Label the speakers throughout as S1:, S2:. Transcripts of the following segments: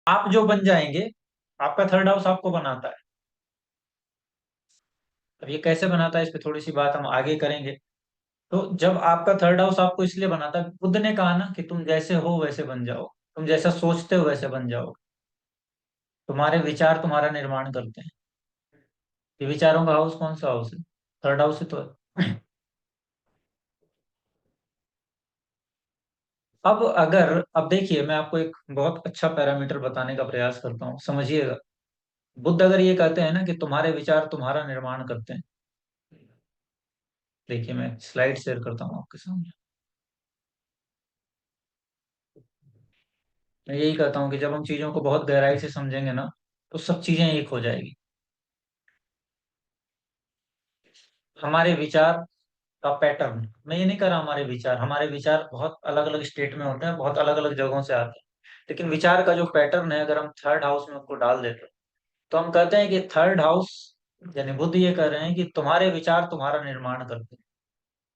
S1: आप जो बन जाएंगे, आपका थर्ड हाउस आपको बनाता है। अब ये कैसे बनाता है, इस पे थोड़ी सी बात हम आगे करेंगे। तो जब आपका थर्ड हाउस आपको इसलिए बनाता है, बुद्ध ने कहा ना कि तुम जैसे हो वैसे बन जाओ, तुम जैसा सोचते हो वैसे बन जाओ। तुम्हारे विचार तुम्हारा निर्माण करते हैं। ये विचारों का हाउस कौन सा हाउस है? थर्ड हाउस ही तो है। अब देखिए, मैं आपको एक बहुत अच्छा पैरामीटर बताने का प्रयास करता हूँ, समझिएगा। बुद्ध अगर ये कहते हैं ना कि तुम्हारे विचार तुम्हारा निर्माण करते हैं। देखिए, मैं स्लाइड शेयर करता हूँ आपके सामने। मैं यही कहता हूँ कि जब हम चीजों को बहुत गहराई से समझेंगे ना, तो सब चीजें एक हो जाएगी। हमारे विचार का पैटर्न, मैं ये नहीं कर रहा हमारे विचार बहुत अलग अलग स्टेट में होते हैं, बहुत अलग अलग जगहों से आते हैं। लेकिन विचार का जो पैटर्न है, अगर हम थर्ड हाउस में उसको डाल देते हैं, तो हम कहते हैं कि थर्ड हाउस, यानी बुद्ध ये कह रहे हैं कि तुम्हारे विचार तुम्हारा निर्माण करते हैं।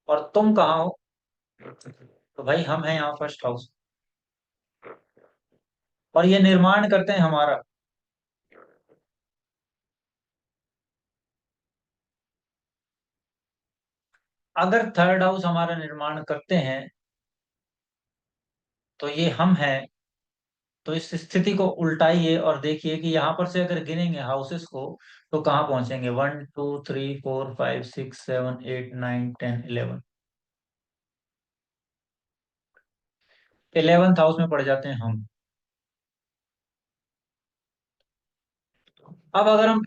S1: और तुम कहाँ हो? तो भाई हम हैं यहाँ फर्स्ट हाउस। और ये निर्माण करते हैं हमारा। अगर थर्ड हाउस हमारा निर्माण करते हैं, तो ये हम हैं। तो इस स्थिति को उल्टाइए और देखिए कि यहाँ पर से अगर गिनेंगे हाउसेस को, तो कहाँ पहुंचेंगे? 1 2 3 4 5 6 7 8 9 10 11। 11th हाउस में पड़ जाते हैं हम। अब अगर हम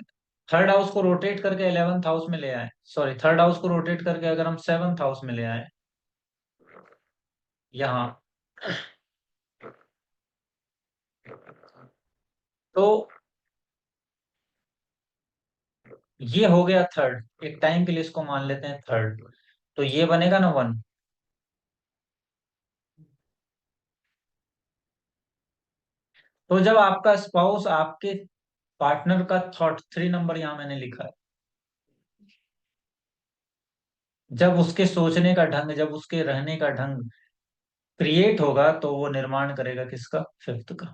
S1: थर्ड हाउस को रोटेट करके 11th हाउस में ले आए, सॉरी, थर्ड हाउस को रोटेट करके अगर हम 7th हाउस में ले आए, यहाँ, तो ये हो गया थर्ड। एक टाइम के लिए इसको मान लेते हैं थर्ड। तो ये बनेगा ना 1। तो जब आपका स्पाउस आपके पार्टनर का थॉट, 3 नंबर यहाँ मैंने लिखा है, जब उसके सोचने का ढंग, जब उसके रहने का ढंग क्रिएट होगा, तो वो निर्माण करेगा किसका? फिफ्थ का।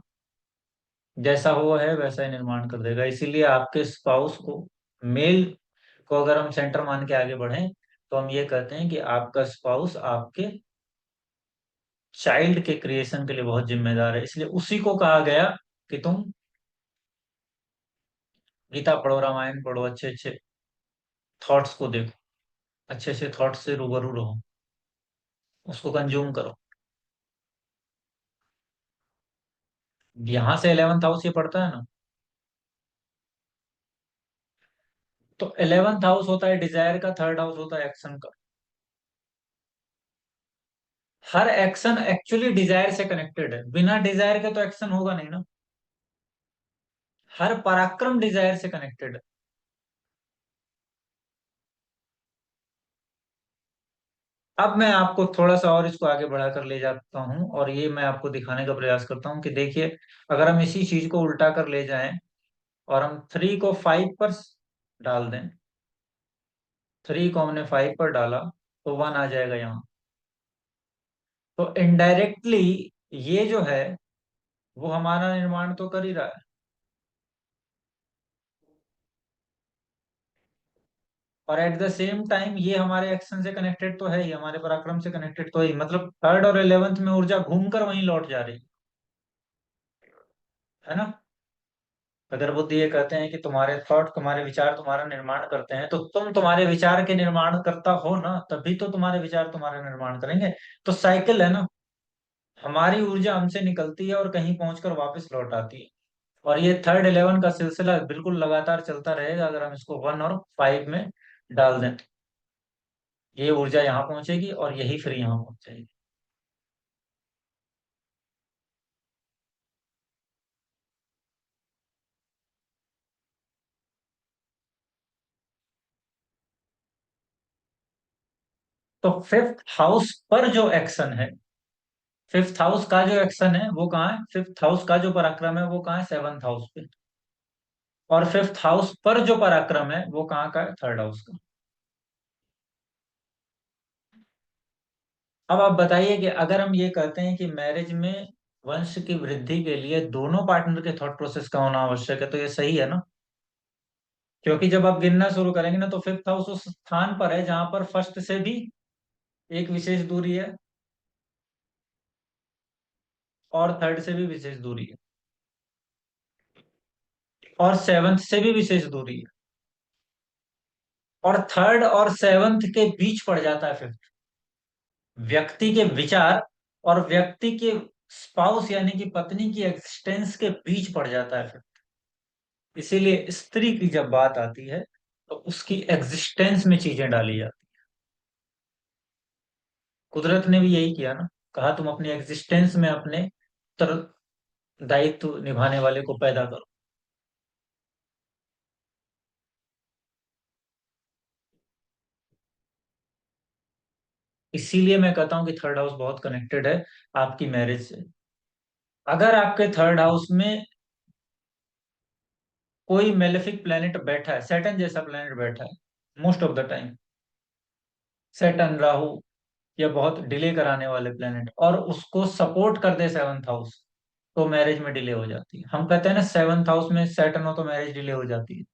S1: जैसा वो है वैसा ही निर्माण कर देगा। इसीलिए आपके स्पाउस को, मेल को अगर हम सेंटर मान के आगे बढ़े, तो हम ये कहते हैं कि आपका स्पाउस आपके चाइल्ड के क्रिएशन के लिए बहुत जिम्मेदार है। इसलिए उसी को कहा गया कि तुम गीता पढ़ो, रामायण पढ़ो, अच्छे अच्छे थॉट्स को देखो, अच्छे अच्छे थॉट्स से रूबरू रहो, उसको कंज्यूम करो। यहां से 11th हाउस ये पढ़ता है ना। तो 11th हाउस होता है डिजायर का, थर्ड हाउस होता है एक्शन का। हर एक्शन एक्चुअली डिजायर से कनेक्टेड है, बिना डिजायर के तो एक्शन होगा नहीं ना। हर पराक्रम डिजायर से कनेक्टेड है। अब मैं आपको थोड़ा सा और इसको आगे बढ़ाकर ले जाता हूं, और ये मैं आपको दिखाने का प्रयास करता हूं कि देखिए, अगर हम इसी चीज को उल्टा कर ले जाएं और हम 3 को 5 पर डाल दें, 3 को हमने 5 पर डाला, तो 1 आ जाएगा यहाँ। तो इनडायरेक्टली ये जो है, वो हमारा निर्माण तो कर ही रहा है। और एट द सेम टाइम ये हमारे एक्शन से कनेक्टेड तो है ही, हमारे पराक्रम से कनेक्टेड तो है ही। मतलब थर्ड और 11th में ऊर्जा घूमकर वहीं लौट जा रही है ना। अगर बुद्ध ये कहते हैं कि तुम्हारे थॉट, तुम्हारे विचार तुम्हारा निर्माण करते हैं, तो तुम तुम्हारे विचार के निर्माण करता हो ना, तभी तो तुम्हारे विचार तुम्हारा निर्माण करेंगे। तो साइकिल है ना। हमारी ऊर्जा हमसे निकलती है और कहीं पहुंचकर वापस लौट आती है। और ये थर्ड 11 का सिलसिला बिल्कुल लगातार चलता रहेगा, अगर हम इसको 1 और 5 में डाल दें। ये ऊर्जा यहाँ पहुंचेगी और यही फिर यहाँ पहुंच जाएगी। तो फिफ्थ हाउस पर जो एक्शन है, फिफ्थ हाउस का जो एक्शन है वो कहाँ है? फिफ्थ हाउस का जो पराक्रम है वो कहाँ है? 7th हाउस पे। और फिफ्थ हाउस पर जो पराक्रम है वो कहाँ का है? थर्ड हाउस का। अब आप बताइए कि अगर हम ये कहते हैं कि मैरिज में वंश की वृद्धि के लिए दोनों पार्टनर के थॉट प्रोसेस का होना आवश्यक है, तो ये सही है ना। क्योंकि जब आप गिनना शुरू करेंगे ना, तो फिफ्थ हाउस उस स्थान पर है जहां पर फर्स्ट से भी एक विशेष दूरी है, और थर्ड से भी विशेष दूरी है, और सेवंथ से भी विशेष दूरी है, और थर्ड और सेवंथ के बीच पड़ जाता है फिफ्थ। व्यक्ति के विचार और व्यक्ति के स्पाउस यानी कि पत्नी की एक्सिस्टेंस के बीच पड़ जाता है फिफ्थ। इसीलिए स्त्री की जब बात आती है, तो उसकी एग्जिस्टेंस में चीजें डाली जाती। कुदरत ने भी यही किया ना, कहा तुम अपनी एग्जिस्टेंस में अपने दायित्व निभाने वाले को पैदा करो। इसीलिए मैं कहता हूँ कि थर्ड हाउस बहुत कनेक्टेड है आपकी मैरिज से। अगर आपके थर्ड हाउस में कोई मेलेफिक प्लेनेट बैठा है, सैटर्न जैसा प्लेनेट बैठा है most of the time, Saturn, Rahu, या बहुत डिले कराने वाले प्लेनेट, और उसको सपोर्ट कर दे सेवंथ हाउस, तो मैरिज में डिले हो जाती है। हम कहते हैं ना, सेवंथ हाउस में सैटर्न हो तो मैरिज डिले हो जाती है।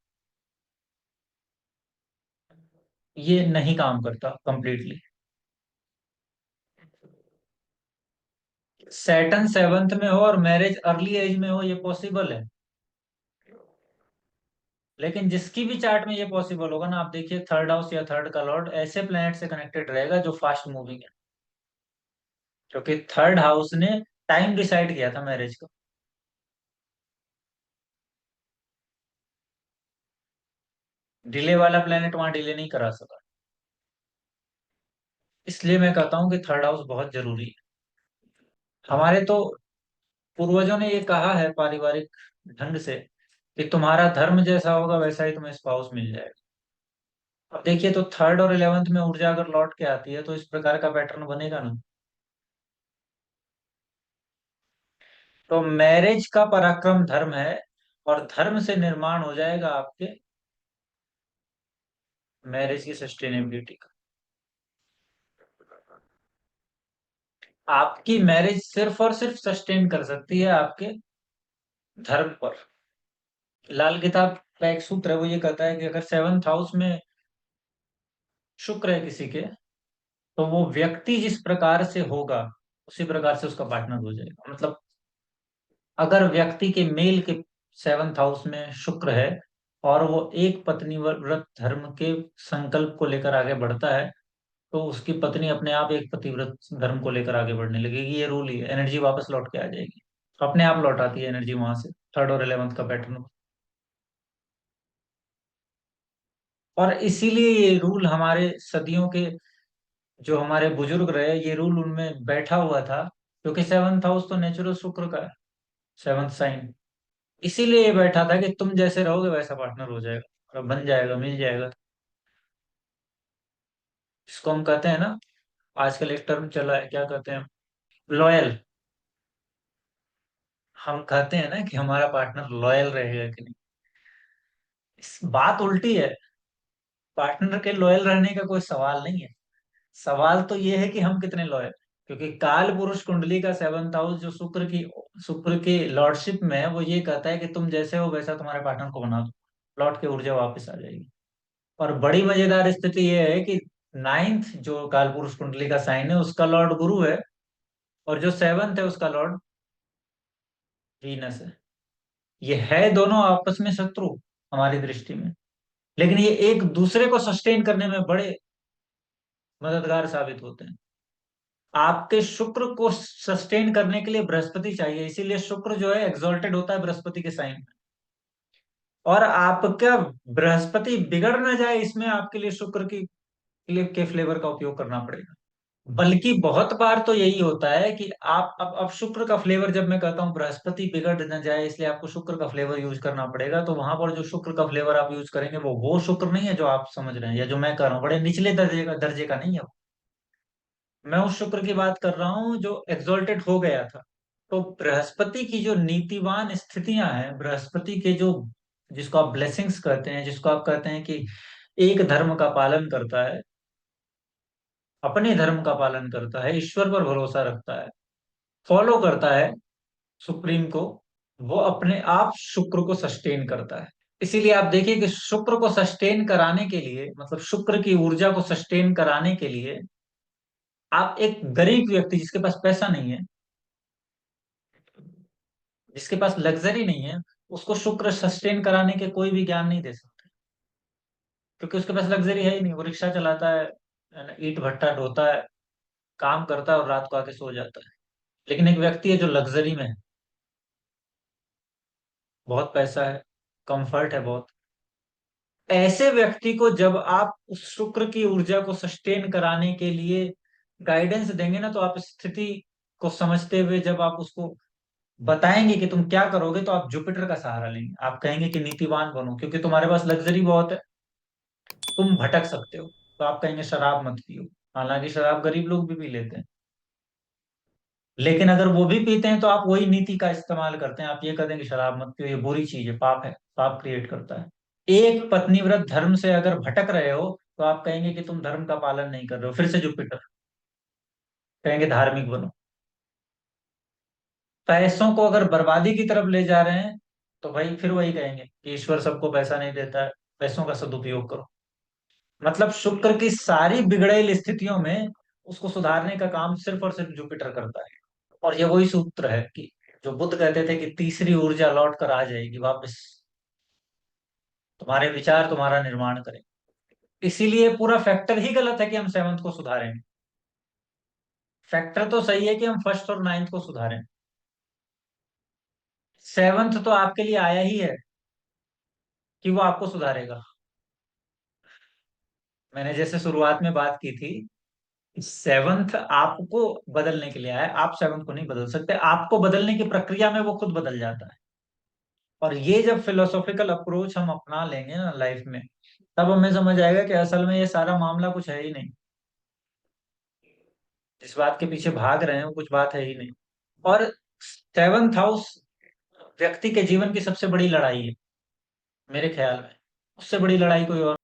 S1: ये नहीं काम करता कंप्लीटली। सैटर्न सेवंथ में हो और मैरिज अर्ली एज में हो, ये पॉसिबल है। लेकिन जिसकी भी चार्ट में ये पॉसिबल होगा ना, आप देखिए थर्ड हाउस या थर्ड का लॉर्ड ऐसे प्लैनेट से कनेक्टेड रहेगा जो फास्ट मूविंग है। क्योंकि थर्ड हाउस ने टाइम डिसाइड किया था मैरिज का। डिले वाला प्लैनेट वहां डिले नहीं करा सका। इसलिए मैं कहता हूँ कि थर्ड हाउस बहुत जरूरी है। हमारे तो पूर्वजों ने ये कहा है पारिवारिक ढंग से, कि तुम्हारा धर्म जैसा होगा वैसा ही तुम्हें स्पाउस मिल जाएगा। अब देखिए, तो थर्ड और इलेवेंथ में ऊर्जा अगर लौट के आती है, तो इस प्रकार का पैटर्न बनेगा ना। तो मैरिज का पराक्रम धर्म है, और धर्म से निर्माण हो जाएगा आपके मैरिज की सस्टेनेबिलिटी का। आपकी मैरिज सिर्फ और सिर्फ सस्टेन कर सकती है आपके धर्म पर। लाल किताब का एक सूत्र है, वो ये कहता है कि अगर सेवंथ हाउस में शुक्र है किसी के, तो वो व्यक्ति जिस प्रकार से होगा उसी प्रकार से उसका पार्टनर हो जाएगा। मतलब अगर व्यक्ति के मेल के सेवंथ हाउस में शुक्र है, और वो एक पत्नी व्रत धर्म के संकल्प को लेकर आगे बढ़ता है, तो उसकी पत्नी अपने आप एक पतिव्रत धर्म को लेकर आगे बढ़ने लगेगी। ये रूल ही है, एनर्जी वापस लौट के आ जाएगी। अपने आप लौट आती है एनर्जी वहां से, थर्ड और इलेवंथ का पैटर्न। और इसीलिए ये रूल हमारे सदियों के जो हमारे बुजुर्ग रहे, ये रूल उनमें बैठा हुआ था। क्योंकि सेवंथ हाउस तो नेचुरल शुक्र का है, सेवंथ साइन। इसीलिए ये बैठा था कि तुम जैसे रहोगे वैसा पार्टनर हो जाएगा और बन जाएगा, मिल जाएगा। इसको हम कहते हैं ना, आजकल एक टर्म चला है, क्या कहते हैं, लॉयल। हम कहते हैं ना कि हमारा पार्टनर लॉयल रहेगा कि नहीं। इस बात उल्टी है। पार्टनर के लॉयल रहने का कोई सवाल नहीं है। सवाल तो ये है कि हम कितने लॉयल। क्योंकि काल पुरुष कुंडली का सेवंथ हाउस जो शुक्र की लॉर्डशिप में है, वो ये कहता है कि तुम जैसे हो वैसा तुम्हारे पार्टनर को बना दो, लौट के ऊर्जा वापस आ जाएगी। और बड़ी मजेदार स्थिति ये है कि नाइन्थ जो काल पुरुष कुंडली का साइन है, उसका लॉर्ड गुरु है, और जो सेवंथ है उसका लॉर्ड वीनस है। ये है दोनों आपस में शत्रु हमारी दृष्टि में, लेकिन ये एक दूसरे को सस्टेन करने में बड़े मददगार साबित होते हैं। आपके शुक्र को सस्टेन करने के लिए बृहस्पति चाहिए, इसीलिए शुक्र जो है एग्जॉल्टेड होता है बृहस्पति के साइन में। और आपका बृहस्पति बिगड़ ना जाए, इसमें आपके लिए शुक्र की के फ्लेवर का उपयोग करना पड़ेगा। बल्कि बहुत बार तो यही होता है कि आप अब शुक्र का फ्लेवर, जब मैं कहता हूँ बृहस्पति बिगड़ न जाए इसलिए आपको शुक्र का फ्लेवर यूज करना पड़ेगा, तो वहां पर जो शुक्र का फ्लेवर आप यूज करेंगे, वो शुक्र नहीं है जो आप समझ रहे हैं या जो मैं कर रहा हूँ, बड़े निचले दर्जे का नहीं है वो। मैं उस शुक्र की बात कर रहा हूँ जो एग्जॉल्टेड हो गया था। तो बृहस्पति की जो नीतिवान स्थितियां हैं, बृहस्पति के जो, जिसको आप ब्लेसिंग्स कहते हैं, जिसको आप कहते हैं कि एक धर्म का पालन करता है, अपने धर्म का पालन करता है, ईश्वर पर भरोसा रखता है, फॉलो करता है, सुप्रीम को, वो अपने आप शुक्र को सस्टेन करता है। इसीलिए आप देखिए कि शुक्र को सस्टेन कराने के लिए, मतलब शुक्र की ऊर्जा को सस्टेन कराने के लिए, आप एक गरीब व्यक्ति जिसके पास पैसा नहीं है, जिसके पास लग्जरी नहीं है, उसको शुक्र सस्टेन कराने के कोई भी ज्ञान नहीं दे सकते, क्योंकि उसके पास लग्जरी है ही नहीं। वो रिक्शा चलाता है, ईंट भट्टा ढोता है, काम करता है और रात को आके सो जाता है। लेकिन एक व्यक्ति है जो लग्जरी में है, बहुत पैसा है, कंफर्ट है बहुत, ऐसे व्यक्ति को जब आप उस शुक्र की ऊर्जा को सस्टेन कराने के लिए गाइडेंस देंगे ना, तो आप स्थिति को समझते हुए जब आप उसको बताएंगे कि तुम क्या करोगे, तो आप जुपिटर का सहारा लेंगे। आप कहेंगे कि नीतिवान बनो, क्योंकि तुम्हारे पास लग्जरी बहुत है, तुम भटक सकते हो। तो आप कहेंगे शराब मत पियो। हालांकि शराब गरीब लोग भी पी लेते हैं, लेकिन अगर वो भी पीते हैं तो आप वही नीति का इस्तेमाल करते हैं। आप ये कर देंगे शराब मत पियो, ये बुरी चीज है, पाप है, पाप क्रिएट करता है। एक पत्नी व्रत धर्म से अगर भटक रहे हो, तो आप कहेंगे कि तुम धर्म का पालन नहीं कर रहे हो, फिर से जुपिटर कहेंगे धार्मिक बनो। पैसों को अगर बर्बादी की तरफ ले जा रहे हैं, तो भाई फिर वही कहेंगे कि ईश्वर सबको पैसा नहीं देता है, पैसों का सदुपयोग करो। मतलब शुक्र की सारी बिगड़ैल स्थितियों में उसको सुधारने का काम सिर्फ और सिर्फ जुपिटर करता है। और ये वही सूत्र है कि जो बुद्ध कहते थे कि तीसरी ऊर्जा लौट कर आ जाएगी वापस, तुम्हारे विचार तुम्हारा निर्माण करें। इसीलिए पूरा फैक्टर ही गलत है कि हम सेवंथ को सुधारें। फैक्टर तो सही है कि हम फर्स्ट और नाइन्थ को सुधारें। सेवंथ तो आपके लिए आया ही है कि वो आपको सुधारेगा। मैंने जैसे शुरुआत में बात की थी, सेवंथ आपको बदलने के लिए आया है, आप सेवंथ को नहीं बदल सकते। आपको बदलने की प्रक्रिया में वो खुद बदल जाता है। और ये जब फिलोसॉफिकल अप्रोच हम अपना लेंगे ना लाइफ में, तब हमें समझ आएगा कि असल में ये सारा मामला कुछ है ही नहीं। जिस बात के पीछे भाग रहे हैं वो कुछ बात है ही नहीं। और सेवंथ हाउस व्यक्ति के जीवन की सबसे बड़ी लड़ाई है मेरे ख्याल में। उससे बड़ी लड़ाई कोई और